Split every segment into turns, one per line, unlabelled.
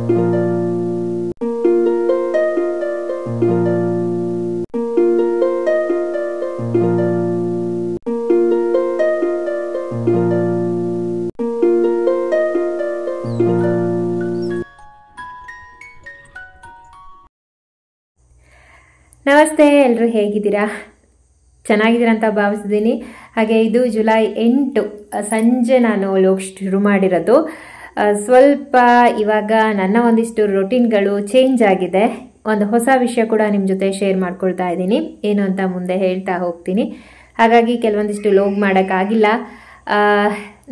ನಮಸ್ತೆ, ಎಲ್ಲರೂ ಹೇಗಿದ್ದೀರಾ? ಚೆನ್ನಾಗಿದ್ದೀರಾ ಅಂತ ಭಾವಿಸಿದ್ದೀನಿ. ಹಾಗೆ ಇದು ಜುಲೈ 8 ಸಂಜೆ ನಾನು ವ್ಲಾಗ್ ಶುರು ಮಾಡಿರೋದು. ಸ್ವಲ್ಪ ಇವಾಗ ನನ್ನ ಒಂದಿಷ್ಟು ರೊಟೀನ್ಗಳು ಚೇಂಜ್ ಆಗಿದೆ. ಒಂದು ಹೊಸ ವಿಷಯ ಕೂಡ ನಿಮ್ಮ ಜೊತೆ ಶೇರ್ ಮಾಡ್ಕೊಳ್ತಾ ಇದ್ದೀನಿ. ಏನು ಅಂತ ಮುಂದೆ ಹೇಳ್ತಾ ಹೋಗ್ತೀನಿ. ಹಾಗಾಗಿ ಕೆಲವೊಂದಿಷ್ಟು ವ್ಲಾಗ್ ಮಾಡೋಕ್ಕಾಗಿಲ್ಲ.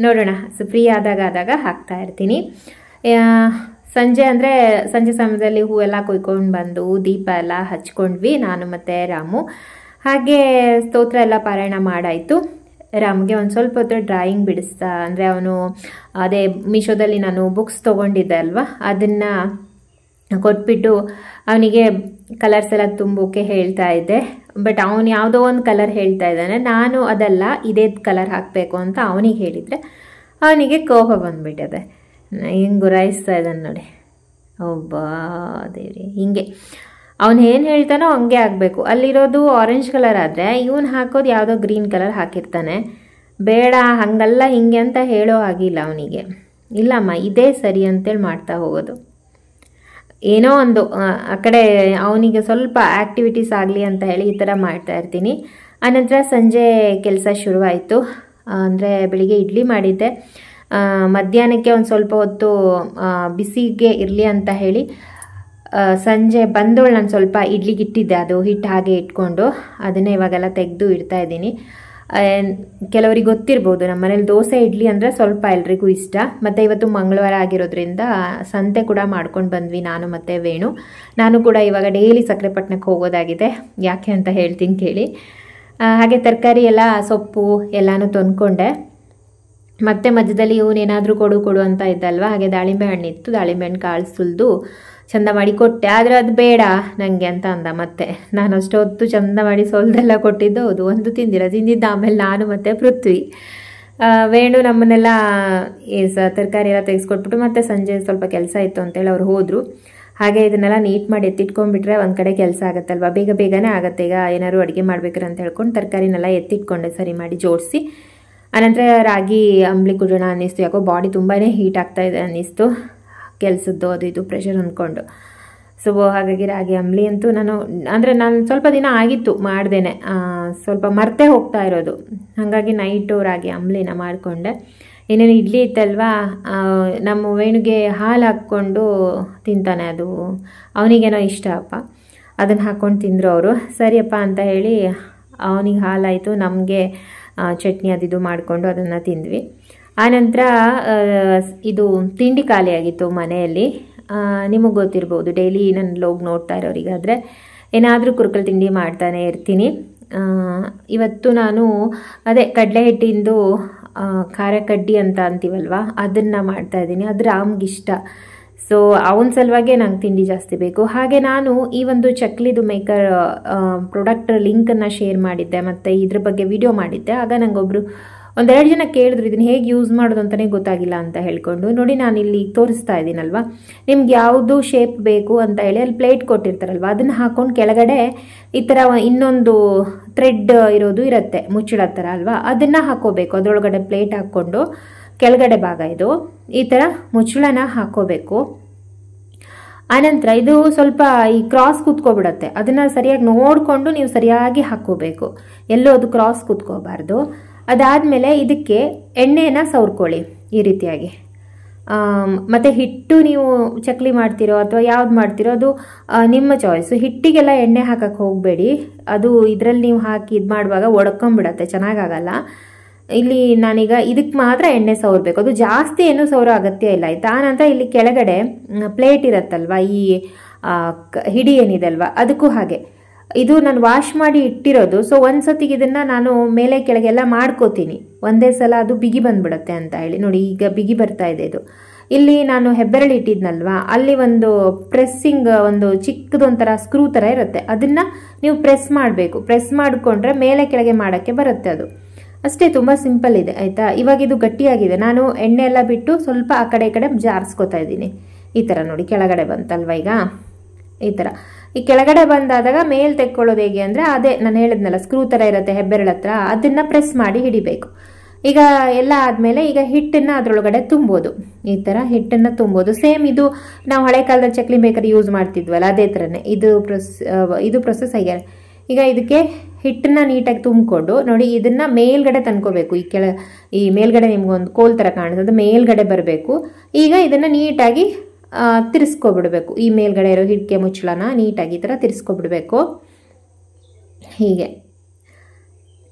ನೋಡೋಣ, ಫ್ರೀ ಆದಾಗ ಹಾಕ್ತಾ ಇರ್ತೀನಿ. ಸಂಜೆ ಸಮಯದಲ್ಲಿ ಹೂವೆಲ್ಲ ಕೊಯ್ಕೊಂಡು ಬಂದು ದೀಪ ಎಲ್ಲ ಹಚ್ಕೊಂಡ್ವಿ ನಾನು ಮತ್ತು ರಾಮು. ಹಾಗೆ ಸ್ತೋತ್ರ ಎಲ್ಲ ಪಾರಾಯಣ ಮಾಡಾಯಿತು. ರಾಮ್ಗೆ ಒಂದು ಸ್ವಲ್ಪ ಹೊತ್ತು ಡ್ರಾಯಿಂಗ್ ಬಿಡಿಸ್ತಾ, ಅಂದರೆ ಅವನು ಅದೇ ಮೀಶೋದಲ್ಲಿ ನಾನು ಬುಕ್ಸ್ ತೊಗೊಂಡಿದ್ದೆ ಅಲ್ವಾ, ಅದನ್ನು ಕೊಟ್ಬಿಟ್ಟು ಅವನಿಗೆ ಕಲರ್ಸ್ ಎಲ್ಲ ತುಂಬೋಕೆ ಹೇಳ್ತಾ ಇದ್ದೆ. ಬಟ್ ಅವನು ಯಾವುದೋ ಒಂದು ಕಲರ್ ಹೇಳ್ತಾ ಇದ್ದಾನೆ. ನಾನು ಅದಲ್ಲ, ಇದೇ ಕಲರ್ ಹಾಕಬೇಕು ಅಂತ ಅವನಿಗೆ ಹೇಳಿದರೆ ಅವನಿಗೆ ಕೋಪ ಬಂದುಬಿಟ್ಟಿದೆ. ಹಿಂಗೆ ಗುರಾಯಿಸ್ತಾ ಇದ್ದಾನೆ ನೋಡಿ. ಒಬ್ಬ ದೇವ್ರಿ, ಹಿಂಗೆ ಅವನು ಏನು ಹೇಳ್ತಾನೋ ಹಂಗೆ ಆಗಬೇಕು. ಅಲ್ಲಿರೋದು ಆರೆಂಜ್ ಕಲರ್ ಆದರೆ ಇವನು ಹಾಕೋದು ಯಾವುದೋ ಗ್ರೀನ್ ಕಲರ್ ಹಾಕಿರ್ತಾನೆ. ಬೇಡ ಹಾಗಲ್ಲ ಹಿಂಗೆ ಅಂತ ಹೇಳೋ ಆಗಿಲ್ಲ ಅವನಿಗೆ. ಇಲ್ಲಮ್ಮ ಇದೇ ಸರಿ ಅಂತೇಳಿ ಮಾಡ್ತಾ ಹೋಗೋದು. ಏನೋ ಒಂದು ಆ ಕಡೆ ಅವನಿಗೆ ಸ್ವಲ್ಪ ಆ್ಯಕ್ಟಿವಿಟೀಸ್ ಆಗಲಿ ಅಂತ ಹೇಳಿ ಈ ಥರ ಮಾಡ್ತಾ ಇರ್ತೀನಿ. ಆನಂತರ ಸಂಜೆ ಕೆಲಸ ಶುರುವಾಯಿತು. ಅಂದರೆ ಬೆಳಿಗ್ಗೆ ಇಡ್ಲಿ ಮಾಡಿದ್ದೆ. ಮಧ್ಯಾಹ್ನಕ್ಕೆ ಒಂದು ಸ್ವಲ್ಪ ಹೊತ್ತು ಬಿಸಿಗೆ ಇರಲಿ ಅಂತ ಹೇಳಿ ಸಂಜೆ ಬಂದೋಳು ನಾನು ಸ್ವಲ್ಪ ಇಡ್ಲಿಗೆ ಇಟ್ಟಿದ್ದೆ. ಅದು ಹಿಟ್ಟು ಹಾಗೆ ಇಟ್ಕೊಂಡು ಅದನ್ನೇ ಇವಾಗೆಲ್ಲ ತೆಗೆದು ಇಡ್ತಾ ಇದ್ದೀನಿ. ಕೆಲವರಿಗೆ ಗೊತ್ತಿರ್ಬೋದು, ನಮ್ಮ ಮನೇಲಿ ದೋಸೆ ಇಡ್ಲಿ ಅಂದರೆ ಸ್ವಲ್ಪ ಎಲ್ರಿಗೂ ಇಷ್ಟ. ಮತ್ತು ಇವತ್ತು ಮಂಗಳವಾರ ಆಗಿರೋದ್ರಿಂದ ಸಂತೆ ಕೂಡ ಮಾಡ್ಕೊಂಡು ಬಂದ್ವಿ ನಾನು ಮತ್ತು ವೇಣು. ನಾನು ಕೂಡ ಇವಾಗ ಡೈಲಿ ಸಕ್ಕರೆಪಟ್ಟಣಕ್ಕೆ ಹೋಗೋದಾಗಿದೆ. ಯಾಕೆ ಅಂತ ಹೇಳ್ತೀನಿ ಕೇಳಿ. ಹಾಗೆ ತರಕಾರಿ ಎಲ್ಲ ಸೊಪ್ಪು ಎಲ್ಲನೂ ತಂದ್ಕೊಂಡೆ. ಮತ್ತೆ ಮಧ್ಯದಲ್ಲಿ ಇವನೇನಾದರೂ ಕೊಡು ಅಂತ ಇದ್ದಲ್ವ, ಹಾಗೆ ದಾಳಿಂಬೆ ಹಣ್ಣಿತ್ತು. ದಾಳಿಂಬೆ ಹಣ್ಣು ಕಾಳು ಸುಲಿದು ಚಂದ ಮಾಡಿ ಕೊಟ್ಟೆ. ಆದರೆ ಅದು ಬೇಡ ನನಗೆ ಅಂತ ಅಂದ. ಮತ್ತೆ ನಾನು ಅಷ್ಟೊತ್ತು ಚಂದ ಮಾಡಿ ಸೊಲ್ದೆಲ್ಲ ಕೊಟ್ಟಿದ್ದು. ಹೌದು, ಒಂದು ತಿಂದಿದ್ದ ಆಮೇಲೆ ನಾನು ಮತ್ತು ಪೃಥ್ವಿ. ವೇಣು ನಮ್ಮನ್ನೆಲ್ಲ ತರಕಾರಿ ಎಲ್ಲ ತೆಗೆಸ್ಕೊಟ್ಬಿಟ್ಟು ಮತ್ತೆ ಸಂಜೆ ಸ್ವಲ್ಪ ಕೆಲಸ ಇತ್ತು ಅಂತೇಳಿ ಅವ್ರು ಹೋದರು. ಹಾಗೆ ಇದನ್ನೆಲ್ಲ ನೀಟ್ ಮಾಡಿ ಎತ್ತಿಟ್ಕೊಂಡ್ಬಿಟ್ರೆ ಒಂದು ಕಡೆ ಕೆಲಸ ಆಗುತ್ತಲ್ವ, ಬೇಗನೆ ಆಗುತ್ತೆ. ಈಗ ಏನಾದ್ರು ಅಡುಗೆ ಮಾಡ್ಬೇಕ್ರೆ ಅಂತ ಹೇಳ್ಕೊಂಡು ತರಕಾರಿನೆಲ್ಲ ಎತ್ತಿಟ್ಕೊಂಡೆ ಸರಿ ಮಾಡಿ ಜೋಡಿಸಿ. ಆನಂತರ ರಾಗಿ ಅಂಬ್ಲಿ ಕುಡಿಯೋಣ ಅನ್ನಿಸ್ತು. ಯಾಕೋ ಬಾಡಿ ತುಂಬಾ ಹೀಟ್ ಆಗ್ತಾ ಇದೆ ಅನ್ನಿಸ್ತು, ಕೆಲಸದ್ದು ಅದು ಇದು ಪ್ರೆಷರ್ ಅಂದ್ಕೊಂಡು. ಸೊ ಹಾಗಾಗಿ ರಾಗಿ ಅಂಬ್ಲಿ ಅಂತೂ ನಾನು ಸ್ವಲ್ಪ ದಿನ ಆಗಿತ್ತು ಮಾಡ್ದೇನೆ, ಸ್ವಲ್ಪ ಮರ್ತೇ ಹೋಗ್ತಾ ಇರೋದು. ಹಾಗಾಗಿ ನೈಟು ರಾಗಿ ಅಂಬ್ಲಿನ ಮಾಡಿಕೊಂಡೆ. ಏನೇನು ಇಡ್ಲಿ ಇತ್ತಲ್ವಾ, ನಮ್ಮ ವೇಣುಗೆ ಹಾಲು ಹಾಕ್ಕೊಂಡು ತಿಂತಾನೆ. ಅದು ಅವನಿಗೇನೋ ಇಷ್ಟ ಅಪ್ಪ, ಅದನ್ನು ಹಾಕ್ಕೊಂಡು ತಿಂದರು ಅವರು. ಸರಿಯಪ್ಪ ಅಂತ ಹೇಳಿ ಅವನಿಗೆ ಹಾಲಾಯಿತು, ನಮಗೆ ಚಟ್ನಿ ಅದಿದು ಮಾಡಿಕೊಂಡು ಅದನ್ನು ತಿಂದ್ವಿ. ಆನಂತರ ಇದು ತಿಂಡಿ ಖಾಲಿಯಾಗಿತ್ತು ಮನೆಯಲ್ಲಿ. ನಿಮಗೆ ಗೊತ್ತಿರ್ಬೋದು, ಡೈಲಿ ನನ್ನ ಲೋಗ್ ನೋಡ್ತಾ ಇರೋರಿಗಾದರೆ ಏನಾದರೂ ಕುರುಕಲು ತಿಂಡಿ ಮಾಡ್ತಾನೆ ಇರ್ತೀನಿ. ಇವತ್ತು ನಾನು ಅದೇ ಕಡಲೆ ಹಿಟ್ಟಿಂದು ಖಾರ ಕಡ್ಡಿ ಅಂತ ಅಂತೀವಲ್ವ, ಅದನ್ನು ಮಾಡ್ತಾಯಿದ್ದೀನಿ. ಅದು ರಾಮ್ಗಿಷ್ಟ. ಸೊ ಅವನ ಸಲುವಾಗೆ ನಂಗೆ ತಿಂಡಿ ಜಾಸ್ತಿ ಬೇಕು. ಹಾಗೆ ನಾನು ಈ ಒಂದು ಚಕ್ಲಿದು ಮೇಕರ್ ಪ್ರಾಡಕ್ಟ್ ಲಿಂಕನ್ನು ಶೇರ್ ಮಾಡಿದ್ದೆ ಮತ್ತು ಇದ್ರ ಬಗ್ಗೆ ವಿಡಿಯೋ ಮಾಡಿದ್ದೆ. ಆಗ ನನಗೊಬ್ಬರು ಒಂದೆರಡು ಜನ ಕೇಳಿದ್ರು ಇದನ್ನು ಹೇಗೆ ಯೂಸ್ ಮಾಡೋದು ಅಂತಲೇ ಗೊತ್ತಾಗಿಲ್ಲ ಅಂತ ಹೇಳ್ಕೊಂಡು. ನೋಡಿ, ನಾನು ಇಲ್ಲಿ ತೋರಿಸ್ತಾ ಇದ್ದೀನಲ್ವ, ನಿಮ್ಗೆ ಯಾವುದು ಶೇಪ್ ಬೇಕು ಅಂತ ಹೇಳಿ ಅಲ್ಲಿ ಪ್ಲೇಟ್ ಕೊಟ್ಟಿರ್ತಾರಲ್ವ, ಅದನ್ನು ಹಾಕ್ಕೊಂಡು ಕೆಳಗಡೆ ಈ ಥರ ಇನ್ನೊಂದು ಥ್ರೆಡ್ ಇರೋದು ಇರುತ್ತೆ, ಮುಚ್ಚಳ ಥರ ಅಲ್ವಾ, ಅದನ್ನು ಹಾಕೋಬೇಕು. ಅದರೊಳಗಡೆ ಪ್ಲೇಟ್ ಹಾಕ್ಕೊಂಡು ಕೆಳಗಡೆ ಭಾಗ ಇದು ಈ ಥರ ಮುಚ್ಚಳನ ಹಾಕೋಬೇಕು. ಆನಂತರ ಇದು ಸ್ವಲ್ಪ ಈ ಕ್ರಾಸ್ ಕೂತ್ಕೊಬಿಡತ್ತೆ, ಅದನ್ನು ಸರಿಯಾಗಿ ನೋಡಿಕೊಂಡು ನೀವು ಸರಿಯಾಗಿ ಹಾಕೋಬೇಕು, ಎಲ್ಲೂ ಅದು ಕ್ರಾಸ್ ಕೂತ್ಕೋಬಾರ್ದು. ಅದಾದಮೇಲೆ ಇದಕ್ಕೆ ಎಣ್ಣೆನ ಸವರ್ಕೊಳ್ಳಿ ಈ ರೀತಿಯಾಗಿ. ಮತ್ತು ಹಿಟ್ಟು ನೀವು ಚಕ್ಲಿ ಮಾಡ್ತಿರೋ ಅಥವಾ ಯಾವ್ದು ಮಾಡ್ತಿರೋ ಅದು ನಿಮ್ಮ ಚಾಯ್ಸು. ಹಿಟ್ಟಿಗೆಲ್ಲ ಎಣ್ಣೆ ಹಾಕಕ್ಕೆ ಹೋಗಬೇಡಿ, ಅದು ಇದರಲ್ಲಿ ನೀವು ಹಾಕಿ ಇದು ಮಾಡುವಾಗ ಒಡ್ಕೊಂಬಿಡತ್ತೆ, ಚೆನ್ನಾಗಾಗಲ್ಲ. ಇಲ್ಲಿ ನಾನೀಗ ಇದಕ್ಕೆ ಮಾತ್ರ ಎಣ್ಣೆ ಸವರ್ಬೇಕು, ಅದು ಜಾಸ್ತಿ ಏನು ಸವರೋ ಅಗತ್ಯ ಇಲ್ಲ ಆಯಿತಾ. ಆನಂತರ ಇಲ್ಲಿ ಕೆಳಗಡೆ ಪ್ಲೇಟ್ ಇರತ್ತಲ್ವ, ಈ ಹಿಡಿ ಏನಿದೆ ಅಲ್ವಾ, ಅದಕ್ಕೂ ಹಾಗೆ ಇದು ನಾನು ವಾಶ್ ಮಾಡಿ ಇಟ್ಟಿರೋದು. ಸೊ ಒಂದ್ಸತಿಗೆ ಇದನ್ನು ನಾನು ಮೇಲೆ ಕೆಳಗೆಲ್ಲ ಮಾಡ್ಕೋತೀನಿ, ಒಂದೇ ಸಲ ಅದು ಬಿಗಿ ಬಂದ್ಬಿಡುತ್ತೆ ಅಂತ ಹೇಳಿ. ನೋಡಿ, ಈಗ ಬಿಗಿ ಬರ್ತಾ ಇದೆ ಇದು. ಇಲ್ಲಿ ನಾನು ಹೆಬ್ಬೆರಳು ಇಟ್ಟಿದ್ನಲ್ವಾ, ಅಲ್ಲಿ ಒಂದು ಪ್ರೆಸ್ಸಿಂಗ್ ಒಂದು ಚಿಕ್ಕದೊಂಥರ ಸ್ಕ್ರೂ ಥರ ಇರುತ್ತೆ, ಅದನ್ನು ನೀವು ಪ್ರೆಸ್ ಮಾಡಬೇಕು. ಪ್ರೆಸ್ ಮಾಡಿಕೊಂಡ್ರೆ ಮೇಲೆ ಕೆಳಗೆ ಮಾಡೋಕ್ಕೆ ಬರುತ್ತೆ ಅದು. ಅಷ್ಟೇ, ತುಂಬ ಸಿಂಪಲ್ ಇದೆ ಆಯಿತಾ. ಇವಾಗ ಇದು ಗಟ್ಟಿಯಾಗಿದೆ. ನಾನು ಎಣ್ಣೆ ಎಲ್ಲ ಬಿಟ್ಟು ಸ್ವಲ್ಪ ಆ ಕಡೆ ಈ ಕಡೆ ಜಾರಿಸ್ಕೊತಾ ಇದ್ದೀನಿ. ಈ ಥರ ನೋಡಿ ಕೆಳಗಡೆ ಬಂತಲ್ವ ಈಗ ಈ ಥರ. ಈ ಕೆಳಗಡೆ ಬಂದಾದಾಗ ಮೇಲೆ ತೆಕ್ಕೊಳ್ಳೋದು ಹೇಗೆ ಅಂದರೆ ಅದೇ ನಾನು ಹೇಳಿದ್ನಲ್ಲ ಸ್ಕ್ರೂ ಥರ ಇರುತ್ತೆ ಹೆಬ್ಬೆರಳ ಹತ್ರ, ಅದನ್ನು ಪ್ರೆಸ್ ಮಾಡಿ ಹಿಡಿಬೇಕು. ಈಗ ಎಲ್ಲ ಆದಮೇಲೆ ಈಗ ಹಿಟ್ಟನ್ನು ಅದರೊಳಗಡೆ ತುಂಬೋದು. ಈ ಥರ ಹಿಟ್ಟನ್ನು ತುಂಬೋದು. ಸೇಮ್ ಇದು ನಾವು ಹಳೆ ಕಾಲದಲ್ಲಿ ಚಕ್ಲಿ ಮೇಕರ್ ಯೂಸ್ ಮಾಡ್ತಿದ್ವಲ್ಲ ಅದೇ ಥರನೇ ಇದು ಪ್ರೊಸೆಸ್ ಆಗ್ಯಾರ. ಈಗ ಇದಕ್ಕೆ ಹಿಟ್ಟನ್ನು ನೀಟಾಗಿ ತುಂಬಿಕೊಂಡು ನೋಡಿ ಇದನ್ನು ಮೇಲ್ಗಡೆ ತಂದ್ಕೋಬೇಕು. ಈ ಮೇಲ್ಗಡೆ ನಿಮ್ಗೊಂದು ಕೋಲ್ ಥರ ಕಾಣಿಸ್ತದೆ, ಮೇಲ್ಗಡೆ ಬರಬೇಕು. ಈಗ ಇದನ್ನು ನೀಟಾಗಿ ತಿರ್ಸ್ಕೊಬಿಡ್ಬೇಕು. ಈ ಮೇಲ್ಗಡೆ ಇರೋ ಹಿಡ್ಕೆ ಮುಚ್ಚಳನ ನೀಟಾಗಿ ಈ ಥರ ತಿರ್ಸ್ಕೊಬಿಡ್ಬೇಕು. ಹೀಗೆ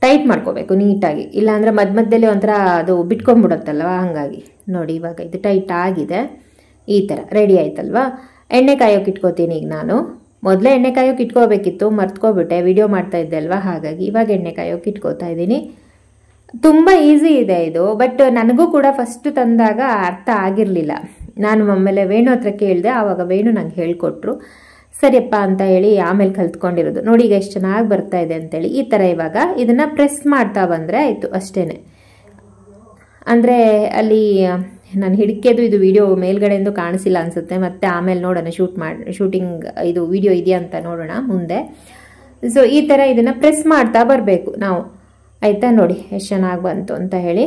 ಟೈಟ್ ಮಾಡ್ಕೋಬೇಕು ನೀಟಾಗಿ, ಇಲ್ಲಾಂದರೆ ಮಧ್ಯದಲ್ಲಿ ಒಂಥರ ಅದು ಬಿಟ್ಕೊಂಡ್ಬಿಡುತ್ತಲ್ವ, ಹಾಗಾಗಿ ನೋಡಿ ಇವಾಗ ಇದು ಟೈಟ್ ಆಗಿದೆ. ಈ ಥರ ರೆಡಿ ಆಯ್ತಲ್ವಾ. ಎಣ್ಣೆ ಕಾಯೋಕೆ ಇಟ್ಕೋತೀನಿ ಈಗ ನಾನು. ಮೊದಲೇ ಎಣ್ಣೆ ಕಾಯೋಕೆ ಇಟ್ಕೋಬೇಕಿತ್ತು, ಮರ್ತ್ಕೊಬಿಟ್ಟೆ, ವಿಡಿಯೋ ಮಾಡ್ತಾ ಇದ್ದೆ ಅಲ್ವಾ, ಹಾಗಾಗಿ ಇವಾಗ ಎಣ್ಣೆ ಕಾಯೋಕೆ ಇಟ್ಕೋತಾ ಇದ್ದೀನಿ. ತುಂಬ ಈಸಿ ಇದೆ ಇದು, ಬಟ್ ನನಗೂ ಕೂಡ ಫಸ್ಟ್ ತಂದಾಗ ಅರ್ಥ ಆಗಿರಲಿಲ್ಲ. ನಾನು ಆಮೇಲೆ ವೇಣು ಹತ್ರ ಕೇಳಿದೆ, ಆವಾಗ ವೇಣು ನಂಗೆ ಹೇಳಿಕೊಟ್ರು. ಸರಿಯಪ್ಪ ಅಂತ ಹೇಳಿ ಆಮೇಲೆ ಕಲ್ತ್ಕೊಂಡಿರೋದು. ನೋಡಿ ಈಗ ಎಷ್ಟು ಚೆನ್ನಾಗಿ ಬರ್ತಾ ಇದೆ ಅಂತೇಳಿ. ಈ ಥರ ಇವಾಗ ಇದನ್ನು ಪ್ರೆಸ್ ಮಾಡ್ತಾ ಬಂದರೆ ಆಯಿತು ಅಷ್ಟೇ. ಅಂದರೆ ಅಲ್ಲಿ ನಾನು ಹಿಡ್ಕೆದು ಇದು ವಿಡಿಯೋ ಮೇಲ್ಗಡೆಯಿಂದ ಕಾಣಿಸಿಲ್ಲ ಅನಿಸುತ್ತೆ, ಮತ್ತು ಆಮೇಲೆ ನೋಡೋಣ ಶೂಟಿಂಗ್ ಇದು ವಿಡಿಯೋ ಇದೆಯಾ ಅಂತ ನೋಡೋಣ ಮುಂದೆ. ಸೊ ಈ ಥರ ಇದನ್ನು ಪ್ರೆಸ್ ಮಾಡ್ತಾ ಬರಬೇಕು ನಾವು, ಆಯಿತಾ. ನೋಡಿ ಎಷ್ಟು ಚೆನ್ನಾಗಿ ಬಂತು ಅಂತ ಹೇಳಿ.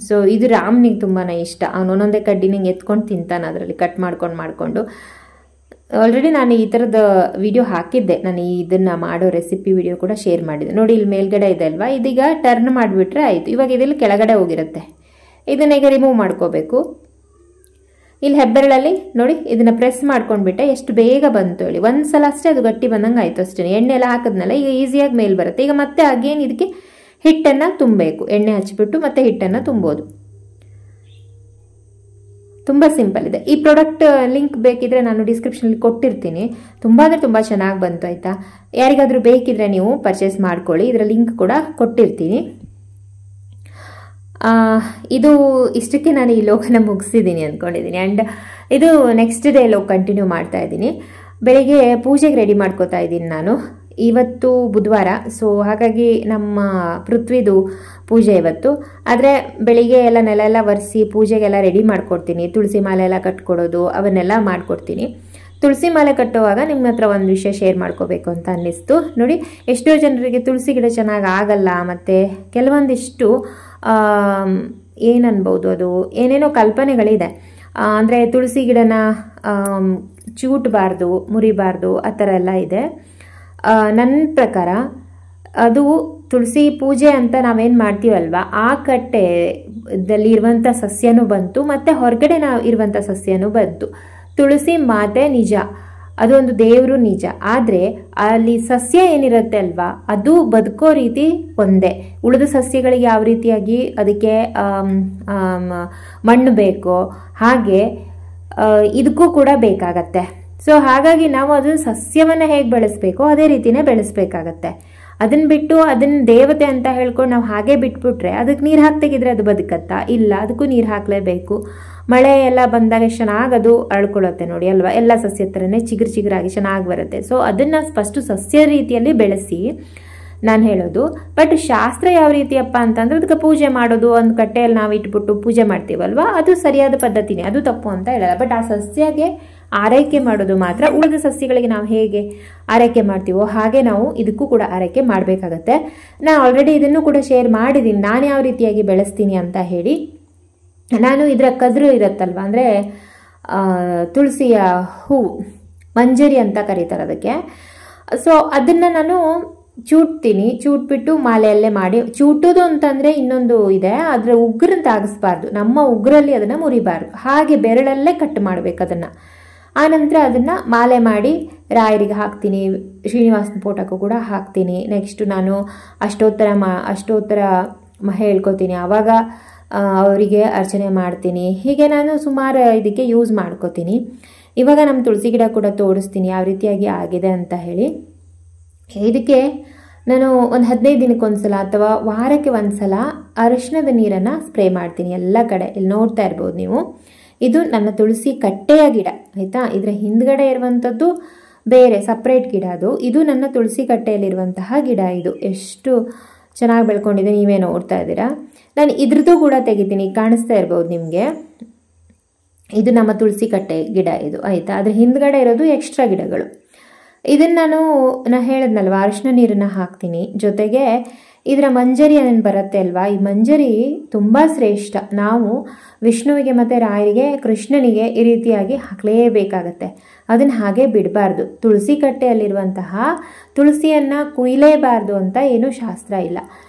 ಸೊ ಇದು ರಾಮ್ನಿಗೆ ತುಂಬಾ ಇಷ್ಟ. ಅವನು ಒಂದೊಂದೇ ಕಡ್ಡಿನಿಂಗೆ ಎತ್ಕೊಂಡು ತಿಂತಾನೆ, ಅದರಲ್ಲಿ ಕಟ್ ಮಾಡಿಕೊಂಡು. ಆಲ್ರೆಡಿ ನಾನು ಈ ಥರದ ವಿಡಿಯೋ ಹಾಕಿದ್ದೆ, ನಾನು ಇದನ್ನು ಮಾಡೋ ರೆಸಿಪಿ ವಿಡಿಯೋ ಕೂಡ ಶೇರ್ ಮಾಡಿದ್ದೆ. ನೋಡಿ ಇಲ್ಲಿ ಮೇಲ್ಗಡೆ ಇದೆ ಅಲ್ವಾ, ಇದೀಗ ಟರ್ನ್ ಮಾಡಿಬಿಟ್ರೆ ಆಯಿತು. ಇವಾಗ ಇದರಲ್ಲಿ ಕೆಳಗಡೆ ಹೋಗಿರುತ್ತೆ, ಇದನ್ನ ಈಗ ರಿಮೂವ್ ಮಾಡ್ಕೋಬೇಕು. ಇಲ್ಲಿ ಹೆಬ್ಬೆರಳಲ್ಲಿ ನೋಡಿ ಇದನ್ನು ಪ್ರೆಸ್ ಮಾಡ್ಕೊಂಡ್ಬಿಟ್ಟೆ, ಎಷ್ಟು ಬೇಗ ಬಂತು ಹೇಳಿ. ಒಂದು ಸಲ ಅಷ್ಟೇ ಅದು ಗಟ್ಟಿ ಬಂದಂಗೆ ಆಯಿತು ಅಷ್ಟೇ. ಎಣ್ಣೆ ಎಲ್ಲ ಹಾಕಿದ್ನಲ್ಲ, ಈಗ ಈಸಿಯಾಗಿ ಮೇಲೆ ಬರುತ್ತೆ. ಈಗ ಮತ್ತೆ ಅಗೇನ್ ಇದಕ್ಕೆ ಹಿಟ್ಟನ್ನು ತುಂಬಬೇಕು, ಎಣ್ಣೆ ಹಚ್ಚಿಬಿಟ್ಟು ಮತ್ತೆ ಹಿಟ್ಟನ್ನು ತುಂಬೋದು. ತುಂಬ ಸಿಂಪಲ್ ಇದೆ. ಈ ಪ್ರಾಡಕ್ಟ್ ಲಿಂಕ್ ಬೇಕಿದ್ರೆ ನಾನು ಡಿಸ್ಕ್ರಿಪ್ಷನಲ್ಲಿ ಕೊಟ್ಟಿರ್ತೀನಿ. ತುಂಬ ಅಂದರೆ ತುಂಬ ಚೆನ್ನಾಗಿ ಬಂತು, ಆಯಿತಾ. ಯಾರಿಗಾದರೂ ಬೇಕಿದ್ರೆ ನೀವು ಪರ್ಚೇಸ್ ಮಾಡ್ಕೊಳ್ಳಿ, ಇದರ ಲಿಂಕ್ ಕೂಡ ಕೊಟ್ಟಿರ್ತೀನಿ. ಇದು ಇಷ್ಟಕ್ಕೆ ನಾನು ಈ ಲೋಗನ ಮುಗಿಸಿದ್ದೀನಿ ಅಂದ್ಕೊಂಡಿದ್ದೀನಿ. ಆ್ಯಂಡ್ ಇದು ನೆಕ್ಸ್ಟ್ ಡೇ ಲೋಗ್ ಕಂಟಿನ್ಯೂ ಮಾಡ್ತಾ ಇದ್ದೀನಿ. ಬೆಳಿಗ್ಗೆ ಪೂಜೆಗೆ ರೆಡಿ ಮಾಡ್ಕೋತಾ ಇದ್ದೀನಿ ನಾನು. ಇವತ್ತು ಬುಧವಾರ, ಸೊ ಹಾಗಾಗಿ ನಮ್ಮ ಪೃಥ್ವಿದು ಪೂಜೆ ಇವತ್ತು. ಆದರೆ ಬೆಳಿಗ್ಗೆ ಎಲ್ಲ ನೆಲ ಎಲ್ಲ ಒರೆಸಿ ಪೂಜೆಗೆಲ್ಲ ರೆಡಿ ಮಾಡ್ಕೊಡ್ತೀನಿ. ತುಳಸಿ ಮಾಲೆ ಎಲ್ಲ ಕಟ್ಕೊಡೋದು ಅವನ್ನೆಲ್ಲ ಮಾಡ್ಕೊಡ್ತೀನಿ. ತುಳಸಿ ಮಾಲೆ ಕಟ್ಟುವಾಗ ನಿಮ್ಮ ಹತ್ರ ಒಂದು ವಿಷಯ ಶೇರ್ ಮಾಡ್ಕೋಬೇಕು ಅಂತ ಅನ್ನಿಸ್ತು. ನೋಡಿ ಎಷ್ಟೋ ಜನರಿಗೆ ತುಳಸಿ ಗಿಡ ಚೆನ್ನಾಗಿ ಆಗಲ್ಲ, ಮತ್ತು ಕೆಲವೊಂದಿಷ್ಟು ಏನನ್ಬೋದು ಅದು ಏನೇನೋ ಕಲ್ಪನೆಗಳಿದೆ. ಅಂದರೆ ತುಳಸಿ ಗಿಡನ ಚೂಟಬಾರ್ದು, ಮುರಿಬಾರ್ದು, ಆ ಥರ ಎಲ್ಲ ಇದೆ. ನನ್ನ ಪ್ರಕಾರ ಅದು ತುಳಸಿ ಪೂಜೆ ಅಂತ ನಾವೇನು ಮಾಡ್ತೀವಲ್ವ, ಆ ಕಟ್ಟೆದಲ್ಲಿ ಇರುವಂಥ ಸಸ್ಯನೂ ಬಂತು, ಮತ್ತು ಹೊರಗಡೆ ಇರುವಂಥ ಸಸ್ಯನೂ ಬಂತು. ತುಳಸಿ ಮಾತೆ ನಿಜ, ಅದೊಂದು ದೇವರು ನಿಜ. ಆದರೆ ಅಲ್ಲಿ ಸಸ್ಯ ಏನಿರುತ್ತೆ ಅಲ್ವಾ, ಅದು ಬದುಕೋ ರೀತಿ ಒಂದೇ. ಉಳಿದ ಸಸ್ಯಗಳಿಗೆ ಯಾವ ರೀತಿಯಾಗಿ ಅದಕ್ಕೆ ಮಣ್ಣು ಬೇಕೋ ಹಾಗೆ ಇದಕ್ಕೂ ಕೂಡ ಬೇಕಾಗತ್ತೆ. ಸೊ ಹಾಗಾಗಿ ನಾವು ಅದು ಸಸ್ಯವನ್ನು ಹೇಗೆ ಬೆಳೆಸ್ಬೇಕೋ ಅದೇ ರೀತಿನೇ ಬೆಳೆಸ್ಬೇಕಾಗತ್ತೆ. ಅದನ್ನ ಬಿಟ್ಟು ಅದನ್ನ ದೇವತೆ ಅಂತ ಹೇಳ್ಕೊಂಡು ನಾವು ಹಾಗೆ ಬಿಟ್ಬಿಟ್ರೆ ಅದಕ್ಕೆ ನೀರು ಹಾಕ್ತೆಗಿದ್ರೆ ಅದು ಬದುಕತ್ತಾ? ಇಲ್ಲ, ಅದಕ್ಕೂ ನೀರು ಹಾಕಲೇಬೇಕು. ಮಳೆ ಎಲ್ಲ ಬಂದಾಗ ಚೆನ್ನಾಗಿ ಅದು ಅಳ್ಕೊಳ್ಳುತ್ತೆ ನೋಡಿ ಅಲ್ವಾ, ಎಲ್ಲ ಸಸ್ಯ ಥರನೇ ಚಿಗುರಾಗಿ ಚೆನ್ನಾಗಿ ಬರುತ್ತೆ. ಸೊ ಅದನ್ನು ಫಸ್ಟು ಸಸ್ಯ ರೀತಿಯಲ್ಲಿ ಬೆಳೆಸಿ ನಾನು ಹೇಳೋದು. ಬಟ್ ಶಾಸ್ತ್ರ ಯಾವ ರೀತಿಯಪ್ಪ ಅಂತಂದ್ರೆ ಅದಕ್ಕೆ ಪೂಜೆ ಮಾಡೋದು, ಒಂದು ಕಟ್ಟೆಯಲ್ಲಿ ನಾವು ಇಟ್ಬಿಟ್ಟು ಪೂಜೆ ಮಾಡ್ತೀವಲ್ವಾ, ಅದು ಸರಿಯಾದ ಪದ್ಧತಿನೇ, ಅದು ತಪ್ಪು ಅಂತ ಹೇಳಲ್ಲ. ಬಟ್ ಆ ಸಸ್ಯಗೆ ಆರೈಕೆ ಮಾಡೋದು ಮಾತ್ರ. ಉಳಿದ ಸಸ್ಯಗಳಿಗೆ ನಾವು ಹೇಗೆ ಆರೈಕೆ ಮಾಡ್ತೀವೋ ಹಾಗೆ ನಾವು ಇದಕ್ಕೂ ಕೂಡ ಆರೈಕೆ ಮಾಡಬೇಕಾಗತ್ತೆ. ನಾನು ಆಲ್ರೆಡಿ ಇದನ್ನು ಕೂಡ ಶೇರ್ ಮಾಡಿದ್ದೀನಿ, ನಾನು ಯಾವ ರೀತಿಯಾಗಿ ಬೆಳೆಸ್ತೀನಿ ಅಂತ ಹೇಳಿ. ನಾನು ಇದರ ಕದ್ರು ಇರುತ್ತಲ್ವ, ಅಂದರೆ ತುಳಸಿಯ ಹೂವು, ಮಂಜರಿ ಅಂತ ಕರೀತಾರೆ ಅದಕ್ಕೆ. ಸೊ ಅದನ್ನು ನಾನು ಚೂಟ್ಬಿಟ್ಟು ಮಾಲೆಯಲ್ಲೇ ಮಾಡಿ. ಚೂಟೋದು ಅಂತಂದರೆ ಇನ್ನೊಂದು ಇದೆ, ಅದರ ಉಗ್ರನ್ನ ತಾಗಿಸ್ಬಾರ್ದು, ನಮ್ಮ ಉಗ್ರಲ್ಲಿ ಅದನ್ನು ಮುರಿಬಾರ್ದು, ಹಾಗೆ ಬೆರಳಲ್ಲೇ ಕಟ್ ಮಾಡಬೇಕು ಅದನ್ನು. ಆನಂತರ ಅದನ್ನು ಮಾಲೆ ಮಾಡಿ ರಾಯರಿಗೆ ಹಾಕ್ತೀನಿ, ಶ್ರೀನಿವಾಸನ ಫೋಟೋಕ್ಕೂ ಕೂಡ ಹಾಕ್ತೀನಿ. ನೆಕ್ಸ್ಟು ನಾನು ಅಷ್ಟೋತ್ತರ ಹೇಳ್ಕೊತೀನಿ, ಆವಾಗ ಅವರಿಗೆ ಅರ್ಚನೆ ಮಾಡ್ತೀನಿ. ಹೀಗೆ ನಾನು ಸುಮಾರು ಇದಕ್ಕೆ ಯೂಸ್ ಮಾಡ್ಕೋತೀನಿ. ಇವಾಗ ನಮ್ಮ ತುಳಸಿ ಗಿಡ ಕೂಡ ತೋರಿಸ್ತೀನಿ ಯಾವ ರೀತಿಯಾಗಿ ಆಗಿದೆ ಅಂತ ಹೇಳಿ. ಇದಕ್ಕೆ ನಾನು ಒಂದು 15 ದಿನಕ್ಕೊಂದ್ಸಲ ಅಥವಾ ವಾರಕ್ಕೆ ಒಂದ್ಸಲ ಅರಿಶಿಣದ ನೀರನ್ನು ಸ್ಪ್ರೇ ಮಾಡ್ತೀನಿ ಎಲ್ಲ ಕಡೆ. ಇಲ್ಲಿ ನೋಡ್ತಾ ಇರ್ಬೋದು ನೀವು, ಇದು ನನ್ನ ತುಳಸಿ ಕಟ್ಟೆಯ ಗಿಡ ಆಯಿತಾ. ಇದರ ಹಿಂದ್ಗಡೆ ಇರುವಂಥದ್ದು ಬೇರೆ ಸಪ್ರೇಟ್ ಗಿಡ ಅದು. ಇದು ನನ್ನ ತುಳಸಿ ಕಟ್ಟೆಯಲ್ಲಿರುವಂತಹ ಗಿಡ. ಇದು ಎಷ್ಟು ಚೆನ್ನಾಗಿ ಬೆಳ್ಕೊಂಡಿದೆ, ನೀವೇ ನೋಡ್ತಾ ಇದ್ದೀರಾ. ನಾನು ಇದ್ರದ್ದು ಕೂಡ ತೆಗಿತೀನಿ, ಕಾಣಿಸ್ತಾ ಇರ್ಬೋದು ನಿಮಗೆ. ಇದು ನಮ್ಮ ತುಳಸಿ ಕಟ್ಟೆ ಗಿಡ ಇದು ಆಯಿತಾ. ಅದ್ರ ಹಿಂದ್ಗಡೆ ಇರೋದು ಎಕ್ಸ್ಟ್ರಾ ಗಿಡಗಳು. ಇದನ್ನು ನಾನು ಹೇಳಿದ್ನಲ್ವ, ಅರಿಶಿನ ನೀರನ್ನು ಹಾಕ್ತೀನಿ. ಜೊತೆಗೆ ಇದರ ಮಂಜರಿ ಏನು ಬರುತ್ತೆ ಅಲ್ವಾ, ಈ ಮಂಜರಿ ತುಂಬ ಶ್ರೇಷ್ಠ. ನಾವು ವಿಷ್ಣುವಿಗೆ ಮತ್ತು ರಾಯರಿಗೆ, ಕೃಷ್ಣನಿಗೆ ಈ ರೀತಿಯಾಗಿ ಹಾಕಲೇಬೇಕಾಗತ್ತೆ. ಅದನ್ನು ಹಾಗೆ ಬಿಡಬಾರ್ದು. ತುಳಸಿ ಕಟ್ಟೆಯಲ್ಲಿರುವಂತಹ ತುಳಸಿಯನ್ನು ಕುಯ್ಲೇಬಾರ್ದು ಅಂತ ಏನೂ ಶಾಸ್ತ್ರ ಇಲ್ಲ.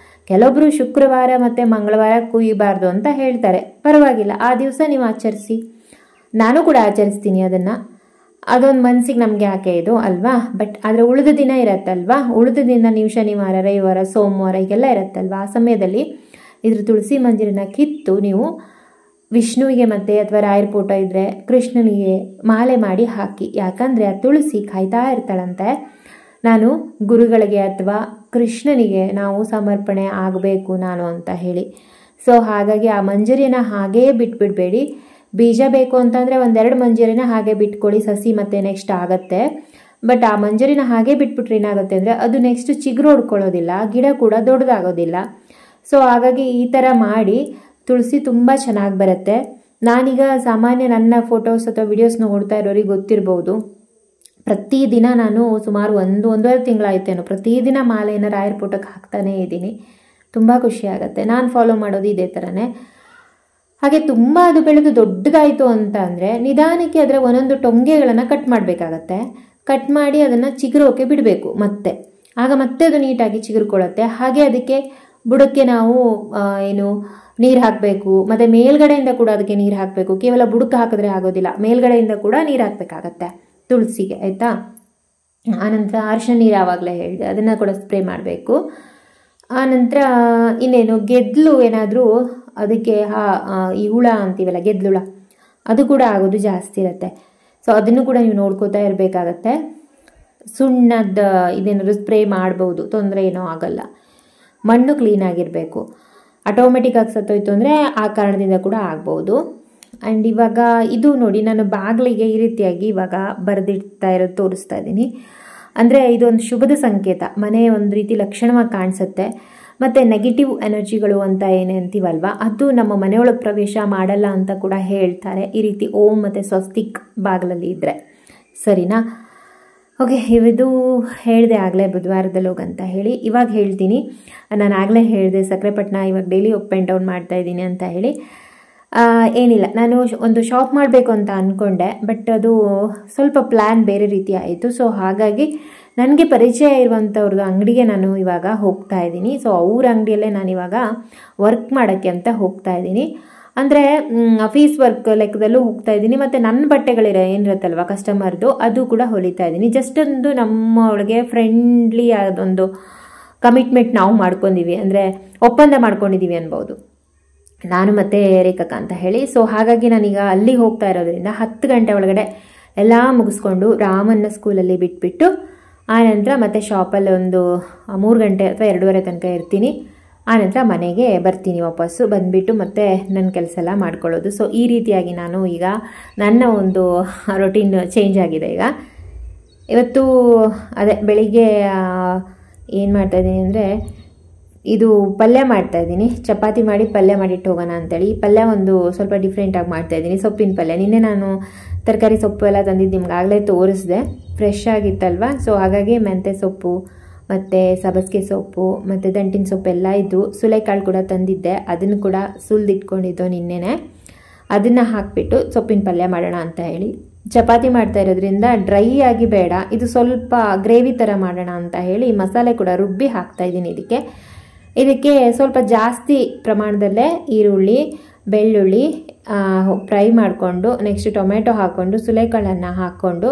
ಕೆಲವೊಬ್ಬರು ಶುಕ್ರವಾರ ಮತ್ತು ಮಂಗಳವಾರ ಕುಯ್ಯಬಾರ್ದು ಅಂತ ಹೇಳ್ತಾರೆ. ಪರವಾಗಿಲ್ಲ, ಆ ದಿವಸ ನೀವು ಆಚರಿಸಿ. ನಾನು ಕೂಡ ಆಚರಿಸ್ತೀನಿ ಅದನ್ನು. ಅದೊಂದು ಮನಸ್ಸಿಗೆ ನಮಗೆ ಯಾಕೆ ಇದು ಅಲ್ವಾ. ಬಟ್ ಆದರೆ ಉಳಿದ ದಿನ ಇರತ್ತಲ್ವಾ, ಉಳಿದ ದಿನ ನೀವು ಶನಿವಾರ, ರವಿವಾರ, ಸೋಮವಾರ ಹೀಗೆಲ್ಲ ಇರತ್ತಲ್ವ, ಆ ಸಮಯದಲ್ಲಿ ಇದ್ರ ತುಳಸಿ ಮಂಜರಿನ ಕಿತ್ತು ನೀವು ವಿಷ್ಣುವಿಗೆ ಮತ್ತು ಅಥವಾ ರಾಯರ ಫೋಟೋ ಇದ್ದರೆ ಕೃಷ್ಣನಿಗೆ ಮಾಲೆ ಮಾಡಿ ಹಾಕಿ. ಯಾಕಂದರೆ ಆ ತುಳಸಿ ಕಾಯ್ತಾ ಇರ್ತಾಳಂತೆ, ನಾನು ಗುರುಗಳಿಗೆ ಅಥವಾ ಕೃಷ್ಣನಿಗೆ ನಾವು ಸಮರ್ಪಣೆ ಆಗಬೇಕು ನಾನು ಅಂತ ಹೇಳಿ. ಸೊ ಹಾಗಾಗಿ ಆ ಮಂಜರಿನ ಹಾಗೇ ಬಿಟ್ಬಿಡಬೇಡಿ. ಬೀಜ ಬೇಕು ಅಂತಂದರೆ ಒಂದೆರಡು ಮಂಜರಿನ ಹಾಗೆ ಬಿಟ್ಕೊಳ್ಳಿ, ಸಸಿ ಮತ್ತೆ ನೆಕ್ಸ್ಟ್ ಆಗುತ್ತೆ. ಬಟ್ ಆ ಮಂಜರಿನ ಹಾಗೆ ಬಿಟ್ಬಿಟ್ರೆ ಏನಾಗುತ್ತೆ ಅಂದರೆ ಅದು ನೆಕ್ಸ್ಟ್ ಚಿಗುರು ಹೊಡ್ಕೊಳ್ಳೋದಿಲ್ಲ, ಗಿಡ ಕೂಡ ದೊಡ್ಡದಾಗೋದಿಲ್ಲ. ಸೊ ಹಾಗಾಗಿ ಈ ಥರ ಮಾಡಿ ತುಳಸಿ ತುಂಬ ಚೆನ್ನಾಗಿ ಬರುತ್ತೆ. ನಾನೀಗ ಸಾಮಾನ್ಯ ನನ್ನ ಫೋಟೋಸ್ ಅಥವಾ ವಿಡಿಯೋಸ್ ನೋಡ್ತಾ ಇರೋರಿಗೆ ಗೊತ್ತಿರ್ಬೋದು, ಪ್ರತಿದಿನ ನಾನು ಸುಮಾರು ಒಂದೂವರೆ ತಿಂಗಳಾಯ್ತೇನೋ ಪ್ರತಿದಿನ ಮಾಲೆಯನ್ನು ರಾಯರ ಫೋಟೋಕ್ಕೆ ಹಾಕ್ತಾನೇ ಇದ್ದೀನಿ. ತುಂಬ ಖುಷಿ ಆಗುತ್ತೆ. ನಾನು ಫಾಲೋ ಮಾಡೋದು ಇದೇ ಥರನೇ. ಹಾಗೆ ತುಂಬ ಅದು ಬೆಳೆದು ದೊಡ್ಡದಾಯಿತು ಅಂತ ಅಂದರೆ ನಿಧಾನಕ್ಕೆ ಅದರ ಒಂದೊಂದು ಟೊಂಗೆಗಳನ್ನು ಕಟ್ ಮಾಡಬೇಕಾಗತ್ತೆ. ಕಟ್ ಮಾಡಿ ಅದನ್ನು ಚಿಗುರೋಕೆ ಬಿಡಬೇಕು ಮತ್ತೆ. ಆಗ ಮತ್ತೆ ಅದು ನೀಟಾಗಿ ಚಿಗುರ್ಕೊಳ್ಳುತ್ತೆ. ಹಾಗೆ ಅದಕ್ಕೆ ಬುಡಕ್ಕೆ ನಾವು ನೀರು ಹಾಕಬೇಕು. ಮತ್ತು ಮೇಲ್ಗಡೆಯಿಂದ ಕೂಡ ಅದಕ್ಕೆ ನೀರು ಹಾಕಬೇಕು. ಕೇವಲ ಬುಡಕ್ಕೆ ಹಾಕಿದ್ರೆ ಆಗೋದಿಲ್ಲ, ಮೇಲ್ಗಡೆಯಿಂದ ಕೂಡ ನೀರು ಹಾಕಬೇಕಾಗತ್ತೆ ತುಳಸಿಗೆ, ಆಯಿತಾ. ಆನಂತರ ಅರಿಶಿನ ನೀರು ಆವಾಗಲೇ ಹೇಳಿದೆ, ಅದನ್ನು ಕೂಡ ಸ್ಪ್ರೇ ಮಾಡಬೇಕು. ಆನಂತರ ಇನ್ನೇನು ಗೆದ್ಲು ಏನಾದರೂ ಅದಕ್ಕೆ ಈ ಹುಳ ಅಂತೀವಲ್ಲ, ಗೆದ್ಲುಳ, ಅದು ಕೂಡ ಆಗೋದು ಜಾಸ್ತಿ ಇರುತ್ತೆ. ಸೊ ಅದನ್ನು ಕೂಡ ನೀವು ನೋಡ್ಕೋತಾ ಇರಬೇಕಾಗತ್ತೆ. ಸುಣ್ಣದ ಇದೇನಾದ್ರು ಸ್ಪ್ರೇ ಮಾಡ್ಬೋದು, ತೊಂದರೆ ಏನೋ ಆಗಲ್ಲ. ಮಣ್ಣು ಕ್ಲೀನಾಗಿರಬೇಕು. ಆಟೋಮೆಟಿಕ್ ಆಗಿ ಸತ್ತೋಯ್ತು ಅಂದರೆ ಆ ಕಾರಣದಿಂದ ಕೂಡ ಆಗ್ಬೋದು. ಆ್ಯಂಡ್ ಇವಾಗ ಇದು ನೋಡಿ, ನಾನು ಬಾಗಿಲಿಗೆ ಈ ರೀತಿಯಾಗಿ ಇವಾಗ ಬರೆದಿಡ್ತಾ ಇರೋದು ತೋರಿಸ್ತಾ ಇದ್ದೀನಿ. ಅಂದರೆ ಇದೊಂದು ಶುಭದ ಸಂಕೇತ, ಮನೆ ಒಂದು ರೀತಿ ಲಕ್ಷಣವಾಗಿ ಕಾಣಿಸುತ್ತೆ. ಮತ್ತು ನೆಗೆಟಿವ್ ಎನರ್ಜಿಗಳು ಅಂತ ಏನೇ ಅಂತೀವಲ್ವ, ಅದು ನಮ್ಮ ಮನೆಯೊಳಗೆ ಪ್ರವೇಶ ಮಾಡಲ್ಲ ಅಂತ ಕೂಡ ಹೇಳ್ತಾರೆ. ಈ ರೀತಿ ಓಂ ಮತ್ತು ಸ್ವಸ್ತಿಕ್ ಬಾಗಿಲಲ್ಲಿ ಇದ್ದರೆ ಸರಿನಾ. ಓಕೆ, ಇದು ಹೇಳಿದೆ ಆಗಲೇ ಬುಧವಾರದಲ್ಲಿ ಹೋಗಂತ ಹೇಳಿ. ಇವಾಗ ಹೇಳ್ತೀನಿ, ನಾನು ಆಗಲೇ ಹೇಳಿದೆ ಸಕ್ಕರೆಪಟ್ಟಣ ಇವಾಗ ಡೈಲಿ ಅಪ್ ಆ್ಯಂಡ್ ಡೌನ್ ಮಾಡ್ತಾಯಿದ್ದೀನಿ ಅಂತ ಹೇಳಿ. ಏನಿಲ್ಲ, ನಾನು ಒಂದು ಶಾಪ್ ಮಾಡಬೇಕು ಅಂತ ಅಂದ್ಕೊಂಡೆ, ಬಟ್ ಅದು ಸ್ವಲ್ಪ ಪ್ಲ್ಯಾನ್ ಬೇರೆ ರೀತಿ ಆಯಿತು. ಸೊ ಹಾಗಾಗಿ ನನಗೆ ಪರಿಚಯ ಇರುವಂಥವ್ರದ್ದು ಅಂಗಡಿಗೆ ನಾನು ಇವಾಗ ಹೋಗ್ತಾ ಇದ್ದೀನಿ. ಸೊ ಅವ್ರ ಅಂಗಡಿಯಲ್ಲೇ ನಾನು ಇವಾಗ ವರ್ಕ್ ಮಾಡೋಕ್ಕೆ ಅಂತ ಹೋಗ್ತಾ ಇದ್ದೀನಿ. ಅಂದರೆ ಆಫೀಸ್ ವರ್ಕ್ ಲೆಕ್ಕದಲ್ಲೂ ಹೋಗ್ತಾ ಇದ್ದೀನಿ. ಮತ್ತು ನನ್ನ ಏನಿರುತ್ತಲ್ವ ಕಸ್ಟಮರ್ದು, ಅದು ಕೂಡ ಹೊಲಿತಾ ಇದ್ದೀನಿ. ಜಸ್ಟ್ ಒಂದು ನಮ್ಮ ಒಳಗೆ ಫ್ರೆಂಡ್ಲಿ ಆದೊಂದು ಕಮಿಟ್ಮೆಂಟ್ ನಾವು ಮಾಡ್ಕೊಂಡಿದ್ದೀವಿ, ಅಂದರೆ ಒಪ್ಪಂದ ಮಾಡ್ಕೊಂಡಿದ್ದೀವಿ ಅನ್ಬೋದು, ನಾನು ಮತ್ತು ರೇಖಕ ಅಂತ ಹೇಳಿ. ಸೊ ಹಾಗಾಗಿ ನಾನೀಗ ಅಲ್ಲಿಗೆ ಹೋಗ್ತಾ ಇರೋದ್ರಿಂದ 10 ಗಂಟೆ ಒಳಗಡೆ ಎಲ್ಲ ಮುಗಿಸ್ಕೊಂಡು ರಾಮನ್ನ ಸ್ಕೂಲಲ್ಲಿ ಬಿಟ್ಬಿಟ್ಟು ಆನಂತರ ಮತ್ತೆ ಶಾಪಲ್ಲಿ ಒಂದು 3 ಗಂಟೆ ಅಥವಾ 2:30 ತನಕ ಇರ್ತೀನಿ. ಆನಂತರ ಮನೆಗೆ ಬರ್ತೀನಿ ವಾಪಸ್ಸು. ಬಂದುಬಿಟ್ಟು ಮತ್ತೆ ನನ್ನ ಕೆಲಸ ಎಲ್ಲ ಮಾಡ್ಕೊಳ್ಳೋದು. ಸೊ ಈ ರೀತಿಯಾಗಿ ನಾನು ಈಗ ನನ್ನ ಒಂದು ರೊಟೀನ್ ಚೇಂಜ್ ಆಗಿದೆ. ಈಗ ಇವತ್ತು ಅದೇ ಬೆಳಿಗ್ಗೆ ಏನು ಮಾಡ್ತಾಯಿದ್ದೀನಿ ಅಂದರೆ, ಇದು ಪಲ್ಯ ಮಾಡ್ತಾಯಿದ್ದೀನಿ. ಚಪಾತಿ ಮಾಡಿ ಪಲ್ಯ ಮಾಡಿಟ್ಟು ಹೋಗೋಣ ಅಂತೇಳಿ. ಈ ಪಲ್ಯ ಒಂದು ಸ್ವಲ್ಪ ಡಿಫ್ರೆಂಟಾಗಿ ಮಾಡ್ತಾಯಿದ್ದೀನಿ, ಸೊಪ್ಪಿನ ಪಲ್ಯ. ನಿನ್ನೆ ನಾನು ತರಕಾರಿ ಸೊಪ್ಪು ಎಲ್ಲ ತಂದಿದ್ದು ನಿಮ್ಗೆ ಆಗಲೇ ತೋರಿಸಿದೆ, ಫ್ರೆಶ್ ಆಗಿತ್ತಲ್ವ. ಸೊ ಹಾಗಾಗಿ ಮೆಂತ್ಯ ಸೊಪ್ಪು ಮತ್ತು ಸಬ್ಬಸಿಗೆ ಸೊಪ್ಪು ಮತ್ತು ದಂಟಿನ ಸೊಪ್ಪು ಎಲ್ಲ ಇದ್ದು, ಸುಳೆಕಾಳು ಕೂಡ ತಂದಿದ್ದೆ, ಅದನ್ನು ಕೂಡ ಸುಲಿದಿಟ್ಕೊಂಡಿದ್ದು ನಿನ್ನೆನೆ. ಅದನ್ನು ಹಾಕಿಬಿಟ್ಟು ಸೊಪ್ಪಿನ ಪಲ್ಯ ಮಾಡೋಣ ಅಂತ ಹೇಳಿ. ಚಪಾತಿ ಮಾಡ್ತಾ ಇರೋದ್ರಿಂದ ಡ್ರೈ ಆಗಿ ಬೇಡ, ಇದು ಸ್ವಲ್ಪ ಗ್ರೇವಿ ಥರ ಮಾಡೋಣ ಅಂತ ಹೇಳಿ ಮಸಾಲೆ ಕೂಡ ರುಬ್ಬಿ ಹಾಕ್ತಾಯಿದ್ದೀನಿ. ಇದಕ್ಕೆ ಸ್ವಲ್ಪ ಜಾಸ್ತಿ ಪ್ರಮಾಣದಲ್ಲೇ ಈರುಳ್ಳಿ, ಬೆಳ್ಳುಳ್ಳಿ ಫ್ರೈ ಮಾಡಿಕೊಂಡು, ನೆಕ್ಸ್ಟ್ ಟೊಮೆಟೊ ಹಾಕ್ಕೊಂಡು, ಸುಳೆಕಾಳನ್ನು ಹಾಕ್ಕೊಂಡು,